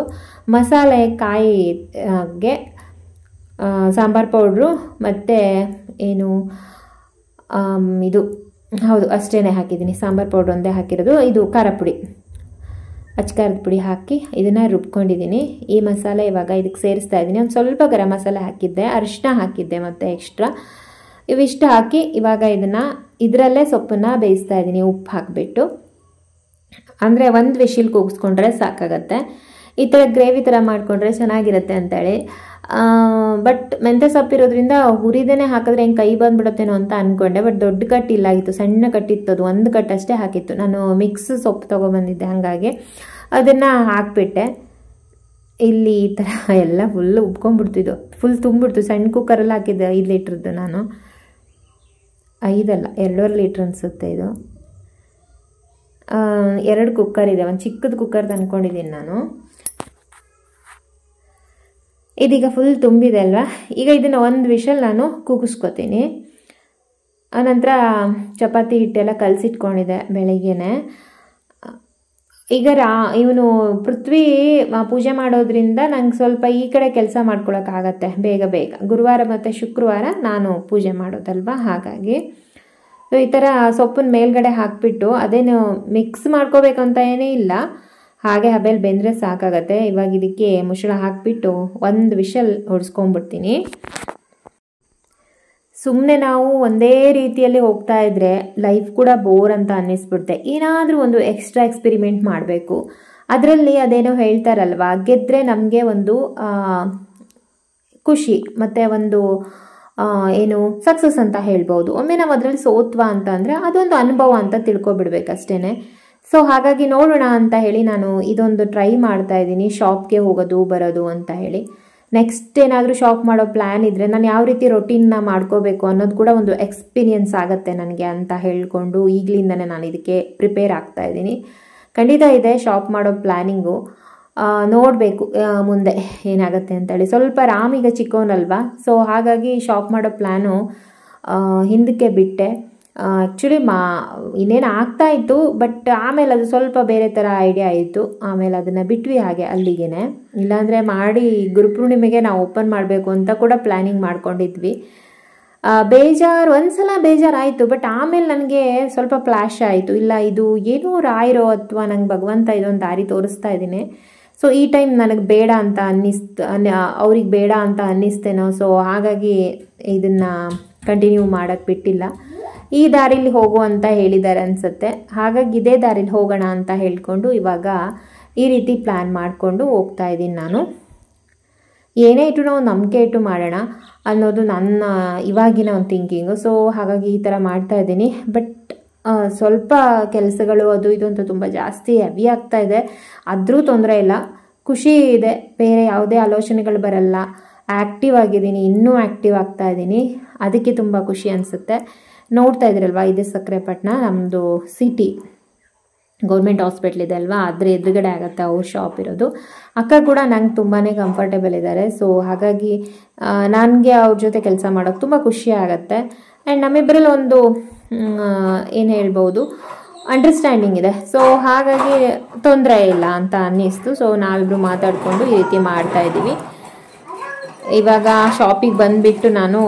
ಮಸಾಲೆ ಕಾಯಿಗೆ ಸಾಂಬಾರು ಪೌಡ್ರು ಮತ್ತು ಇದು ಹೌದು ಅಷ್ಟೇ ಹಾಕಿದ್ದೀನಿ. ಸಾಂಬಾರು ಪೌಡ್ರ್ ಒಂದೇ ಹಾಕಿರೋದು. ಇದು ಖಾರ ಪುಡಿ, ಅಚ್ಕಾರದ ಪುಡಿ ಹಾಕಿ ಇದನ್ನು ರುಬ್ಕೊಂಡಿದ್ದೀನಿ. ಈ ಮಸಾಲೆ ಇವಾಗ ಇದಕ್ಕೆ ಸೇರಿಸ್ತಾ ಇದ್ದೀನಿ. ಒಂದು ಸ್ವಲ್ಪ ಗರಂ ಮಸಾಲೆ ಹಾಕಿದ್ದೆ, ಅರಿಶಿನ ಹಾಕಿದ್ದೆ ಮತ್ತು ಎಕ್ಸ್ಟ್ರಾ. ಇವಿಷ್ಟು ಹಾಕಿ ಇವಾಗ ಇದರಲ್ಲೇ ಸೊಪ್ಪನ್ನು ಬೇಯಿಸ್ತಾ ಇದ್ದೀನಿ, ಉಪ್ಪು ಹಾಕಿಬಿಟ್ಟು. ಅಂದರೆ ಒಂದು ವಿಶಿಲ್ ಕೂಗಿಸ್ಕೊಂಡ್ರೆ ಸಾಕಾಗತ್ತೆ. ಈ ಥರ ಗ್ರೇವಿ ಥರ ಮಾಡಿಕೊಂಡ್ರೆ ಚೆನ್ನಾಗಿರುತ್ತೆ ಅಂತೇಳಿ. ಬಟ್ ಮೆಂತ್ಯ ಸೊಪ್ಪಿರೋದ್ರಿಂದ ಹುರಿದೇನೆ ಹಾಕಿದ್ರೆ ಹೆಂಗೆ ಕೈ ಬಂದ್ಬಿಡುತ್ತೇನೋ ಅಂತ ಅಂದ್ಕೊಂಡೆ. ಬಟ್ ದೊಡ್ಡ ಕಟ್ಟಿಲ್ಲ ಆಗಿತ್ತು, ಸಣ್ಣ ಕಟ್ಟಿತ್ತದು, ಒಂದು ಕಟ್ಟಷ್ಟೇ ಹಾಕಿತ್ತು. ನಾನು ಮಿಕ್ಸ್ ಸೊಪ್ಪು ತೊಗೊಬಂದಿದ್ದೆ, ಹಾಗಾಗಿ ಅದನ್ನು ಹಾಕಿಬಿಟ್ಟೆ. ಇಲ್ಲಿ ಈ ಥರ ಎಲ್ಲ ಫುಲ್ ಉಬ್ಕೊಂಡ್ಬಿಡ್ತಿದ್ದು, ಫುಲ್ ತುಂಬಿಡ್ತು. ಸಣ್ಣ ಕುಕ್ಕರಲ್ಲಿ ಹಾಕಿದ್ದೆ 5 ಲೀಟ್ರದ್ದು ನಾನು, 5 ಅಲ್ಲ 2.5 ಲೀಟ್ರ್ ಅನಿಸುತ್ತೆ ಇದು. 2 ಕುಕ್ಕರ್ ಇದೆ, ಒಂದು ಚಿಕ್ಕದು ಕುಕ್ಕರ್ ಅಂದ್ಕೊಂಡಿದ್ದೀನಿ ನಾನು. ಇದೀಗ ಫುಲ್ ತುಂಬಿದೆ ಅಲ್ವಾ. ಈಗ ಇದನ್ನು ಒಂದು ವಿಷಲ್ ನಾನು ಕೂಗಿಸ್ಕೊತೀನಿ. ಆನಂತರ ಚಪಾತಿ ಹಿಟ್ಟೆಲ್ಲ ಕಲಸಿಟ್ಕೊಂಡಿದ್ದೆ ಬೆಳಗ್ಗೆನೆ. ಈಗ ಇವನು ಪೃಥ್ವಿ ಪೂಜೆ ಮಾಡೋದ್ರಿಂದ ನಂಗೆ ಸ್ವಲ್ಪ ಈ ಕಡೆ ಕೆಲಸ ಮಾಡ್ಕೊಳಕ್ಕಾಗತ್ತೆ ಬೇಗ ಬೇಗ. ಗುರುವಾರ ಮತ್ತು ಶುಕ್ರವಾರ ನಾನು ಪೂಜೆ ಮಾಡೋದಲ್ವ, ಹಾಗಾಗಿ ಈ ಥರ ಸೊಪ್ಪನ್ನ ಮೇಲ್ಗಡೆ ಹಾಕಿಬಿಟ್ಟು ಅದೇನು ಮಿಕ್ಸ್ ಮಾಡ್ಕೋಬೇಕಂತ ಏನೇ ಇಲ್ಲ, ಹಾಗೆ ಹಬೇಲ್ ಬೆಂದರೆ ಸಾಕಾಗತ್ತೆ. ಇವಾಗ ಇದಕ್ಕೆ ಮುಚ್ಚಳ ಹಾಕಿಬಿಟ್ಟು ಒಂದು ವಿಷಲ್ ಹೊಡ್ಸ್ಕೊಂಡ್ಬಿಡ್ತೀನಿ. ಸುಮ್ಮನೆ ನಾವು ಒಂದೇ ರೀತಿಯಲ್ಲಿ ಹೋಗ್ತಾ ಇದ್ರೆ ಲೈಫ್ ಕೂಡ ಬೋರ್ ಅಂತ ಅನ್ನಿಸ್ಬಿಡುತ್ತೆ. ಏನಾದರೂ ಒಂದು ಎಕ್ಸ್ಟ್ರಾ ಎಕ್ಸ್ಪೆರಿಮೆಂಟ್ ಮಾಡಬೇಕು. ಅದರಲ್ಲಿ ಅದೇನೋ ಹೇಳ್ತಾರಲ್ವ, ಗೆದ್ದರೆ ನಮಗೆ ಒಂದು ಖುಷಿ ಮತ್ತು ಒಂದು ಏನು ಸಕ್ಸಸ್ ಅಂತ ಹೇಳ್ಬೋದು. ಒಮ್ಮೆ ನಾವು ಅದರಲ್ಲಿ ಸೋತ್ವಾ ಅಂತ ಅಂದರೆ ಅದೊಂದು ಅನುಭವ ಅಂತ ತಿಳ್ಕೊಬಿಡ್ಬೇಕಷ್ಟೇ. ಸೊ ಹಾಗಾಗಿ ನೋಡೋಣ ಅಂತ ಹೇಳಿ ನಾನು ಇದೊಂದು ಟ್ರೈ ಮಾಡ್ತಾ ಇದ್ದೀನಿ, ಶಾಪ್ಗೆ ಹೋಗೋದು ಬರೋದು ಅಂತ ಹೇಳಿ. ನೆಕ್ಸ್ಟ್ ಏನಾದರೂ ಶಾಪ್ ಮಾಡೋ ಪ್ಲ್ಯಾನ್ ಇದ್ದರೆ ನಾನು ಯಾವ ರೀತಿ ರೊಟೀನ್ನ ಮಾಡ್ಕೋಬೇಕು ಅನ್ನೋದು ಕೂಡ ಒಂದು ಎಕ್ಸ್ಪೀರಿಯನ್ಸ್ ಆಗುತ್ತೆ ನನಗೆ ಅಂತ ಹೇಳ್ಕೊಂಡು ಈಗಲಿಂದನೇ ನಾನು ಇದಕ್ಕೆ ಪ್ರಿಪೇರ್ ಆಗ್ತಾ ಇದ್ದೀನಿ. ಖಂಡಿತ ಇದೆ ಶಾಪ್ ಮಾಡೋ ಪ್ಲ್ಯಾನಿಂಗು, ನೋಡಬೇಕು ಮುಂದೆ ಏನಾಗುತ್ತೆ ಅಂತೇಳಿ. ಸ್ವಲ್ಪ ರಾಮೀಗ ಚಿಕ್ಕವನಲ್ವಾ, ಸೊ ಹಾಗಾಗಿ ಶಾಪ್ ಮಾಡೋ ಪ್ಲ್ಯಾನು ಹಿಂದಕ್ಕೆ ಬಿಟ್ಟೆ. ಆ್ಯಕ್ಚುಲಿ ಇನ್ನೇನು ಆಗ್ತಾ ಇತ್ತು, ಬಟ್ ಆಮೇಲೆ ಅದು ಸ್ವಲ್ಪ ಬೇರೆ ಥರ ಐಡಿಯಾ ಆಯಿತು. ಆಮೇಲೆ ಅದನ್ನು ಬಿಟ್ವಿ ಹಾಗೆ ಅಲ್ಲಿಗೆ. ಇಲ್ಲಾಂದರೆ ಮಾಡಿ ಗುರುಪೂರ್ಣಿಮೆಗೆ ನಾವು ಓಪನ್ ಮಾಡಬೇಕು ಅಂತ ಕೂಡ ಪ್ಲ್ಯಾನಿಂಗ್ ಮಾಡ್ಕೊಂಡಿದ್ವಿ. ಒಂದ್ಸಲ ಬೇಜಾರಾಯಿತು, ಬಟ್ ಆಮೇಲೆ ನನಗೆ ಸ್ವಲ್ಪ ಫ್ಲ್ಯಾಶ್ ಆಯಿತು, ಇಲ್ಲ ಇದು ಏನೋ ರಾಯರೋ ಅಥವಾ ನಂಗೆ ಭಗವಂತ ಇದೊಂದು ದಾರಿ ತೋರಿಸ್ತಾ ಇದ್ದೀನಿ. ಸೊ ಈ ಟೈಮ್ ನನಗೆ ಬೇಡ ಅಂತ ಅವ್ರಿಗೆ ಬೇಡ ಅಂತ ಅನ್ನಿಸ್ತೇನೋ. ಸೊ ಹಾಗಾಗಿ ಇದನ್ನು ಕಂಟಿನ್ಯೂ ಮಾಡೋಕ್ಕೆ ಬಿಟ್ಟಿಲ್ಲ. ಈ ದಾರಿಲಿ ಹೋಗು ಅಂತ ಹೇಳಿದ್ದಾರೆ ಅನಿಸುತ್ತೆ, ಹಾಗಾಗಿ ಇದೇ ದಾರಿಲಿ ಹೋಗೋಣ ಅಂತ ಹೇಳ್ಕೊಂಡು ಇವಾಗ ಈ ರೀತಿ ಪ್ಲ್ಯಾನ್ ಮಾಡಿಕೊಂಡು ಹೋಗ್ತಾ ಇದ್ದೀನಿ ನಾನು. ಏನೇ ಇಟ್ಟು ನಾವು ನಂಬಿಕೆ ಇಟ್ಟು ಮಾಡೋಣ ಅನ್ನೋದು ನನ್ನ ಇವಾಗಿನ ಒಂದು ಥಿಂಕಿಂಗು. ಸೊ ಹಾಗಾಗಿ ಈ ಥರ ಮಾಡ್ತಾ ಇದ್ದೀನಿ. ಬಟ್ ಸ್ವಲ್ಪ ಕೆಲಸಗಳು ಅದು ಇದು ಅಂತ ತುಂಬ ಜಾಸ್ತಿ ಹೆವಿ ಆಗ್ತಾ ಇದೆ. ಆದರೂ ತೊಂದರೆ ಇಲ್ಲ, ಖುಷಿ ಇದೆ, ಬೇರೆ ಯಾವುದೇ ಆಲೋಚನೆಗಳು ಬರಲ್ಲ. ಆ್ಯಕ್ಟಿವ್ ಆಗಿದ್ದೀನಿ, ಇನ್ನೂ ಆ್ಯಕ್ಟಿವ್ ಆಗ್ತಾ ಇದ್ದೀನಿ, ಅದಕ್ಕೆ ತುಂಬ ಖುಷಿ ಅನಿಸುತ್ತೆ. ನೋಡ್ತಾ ಇದ್ರಲ್ವಾ, ಇದು ಸಕ್ಕರೆಪಟ್ಟಣ ನಮ್ಮದು ಸಿಟಿ ಗೌರ್ಮೆಂಟ್ ಹಾಸ್ಪಿಟ್ಲ್ ಇದೆ ಅಲ್ವಾ, ಅದ್ರ ಎದುರುಗಡೆ ಆಗುತ್ತೆ ಅವ್ರ ಶಾಪ್ ಇರೋದು. ಅಕ್ಕ ಕೂಡ ನಂಗೆ ತುಂಬಾ ಕಂಫರ್ಟೇಬಲ್ ಇದ್ದಾರೆ. ಸೊ ಹಾಗಾಗಿ ನನಗೆ ಅವ್ರ ಜೊತೆ ಕೆಲಸ ಮಾಡೋಕ್ಕೆ ತುಂಬ ಖುಷಿ ಆಗುತ್ತೆ. ಆ್ಯಂಡ್ ನಮ್ಮಿಬ್ಬರಲ್ಲಿ ಒಂದು ಏನು ಹೇಳ್ಬೋದು, ಅಂಡರ್ಸ್ಟ್ಯಾಂಡಿಂಗ್ ಇದೆ. ಸೊ ಹಾಗಾಗಿ ತೊಂದರೆ ಇಲ್ಲ ಅಂತ ಅನ್ನಿಸ್ತು. ಸೊ ನಾವಿಬ್ಬರು ಮಾತಾಡಿಕೊಂಡು ಈ ರೀತಿ ಮಾಡ್ತಾಯಿದ್ದೀವಿ. ಇವಾಗ ಶಾಪಿಗೆ ಬಂದುಬಿಟ್ಟು ನಾನು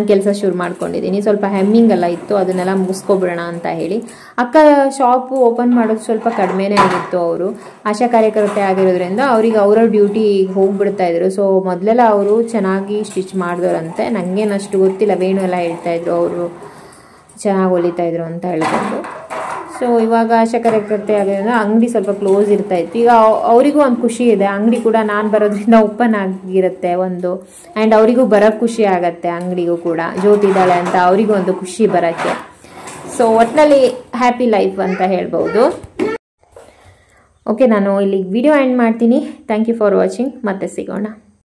ಕೆಲಸ ಶುರು ಮಾಡ್ಕೊಂಡಿದ್ದೀನಿ. ಸ್ವಲ್ಪ ಹೆಮ್ಮಿಂಗ್ ಎಲ್ಲ ಇತ್ತು, ಅದನ್ನೆಲ್ಲ ಮುಗಿಸ್ಕೊಬಿಡೋಣ ಅಂತ ಹೇಳಿ. ಅಕ್ಕ ಶಾಪು ಓಪನ್ ಮಾಡೋದು ಸ್ವಲ್ಪ ಕಡಿಮೆನೇ ಆಗಿತ್ತು. ಅವರು ಆಶಾ ಕಾರ್ಯಕರ್ತೆ ಆಗಿರೋದ್ರಿಂದ ಅವ್ರಿಗೆ ಅವರ ಡ್ಯೂಟಿಗೆ ಹೋಗ್ಬಿಡ್ತಾಯಿದ್ರು. ಸೊ ಮೊದಲೆಲ್ಲ ಅವರು ಚೆನ್ನಾಗಿ ಸ್ಟಿಚ್ ಮಾಡಿದವರಂತೆ, ನನಗೇನಷ್ಟು ಗೊತ್ತಿಲ್ಲ. ವೇಣು ಎಲ್ಲ ಹೇಳ್ತಾಯಿದ್ರು ಅವರು ಚೆನ್ನಾಗಿ ಹೊಲಿತಾಯಿದ್ರು ಅಂತ ಹೇಳ್ಕೊಂಡು. ಸೊ ಇವಾಗ ಆಶಾ ಕಾರ್ಯಕರ್ತೆ ಆಗಿರೋದ್ರಿಂದ ಅಂಗಡಿ ಸ್ವಲ್ಪ ಕ್ಲೋಸ್ ಇರ್ತಾಯಿತ್ತು. ಈಗ ಅವರಿಗೂ ಒಂದು ಖುಷಿ ಇದೆ, ಅಂಗಡಿ ಕೂಡ ನಾನು ಬರೋದ್ರಿಂದ ಓಪನ್ ಆಗಿರುತ್ತೆ ಒಂದು. ಆ್ಯಂಡ್ ಅವರಿಗೂ ಬರೋಕ್ಕೆ ಖುಷಿ ಆಗುತ್ತೆ, ಅಂಗಡಿಗೂ ಕೂಡ ಜ್ಯೋತಿ ಇದ್ದಾಳೆ ಅಂತ ಅವರಿಗೂ ಒಂದು ಖುಷಿ ಬರೋಕ್ಕೆ. ಸೊ ಒಟ್ಟಿನಲ್ಲಿ ಹ್ಯಾಪಿ ಲೈಫ್ ಅಂತ ಹೇಳ್ಬೋದು. ಓಕೆ, ನಾನು ಇಲ್ಲಿಗೆ ವಿಡಿಯೋ ಎಂಡ್ ಮಾಡ್ತೀನಿ. Thank you for watching. ಮತ್ತೆ ಸಿಗೋಣ.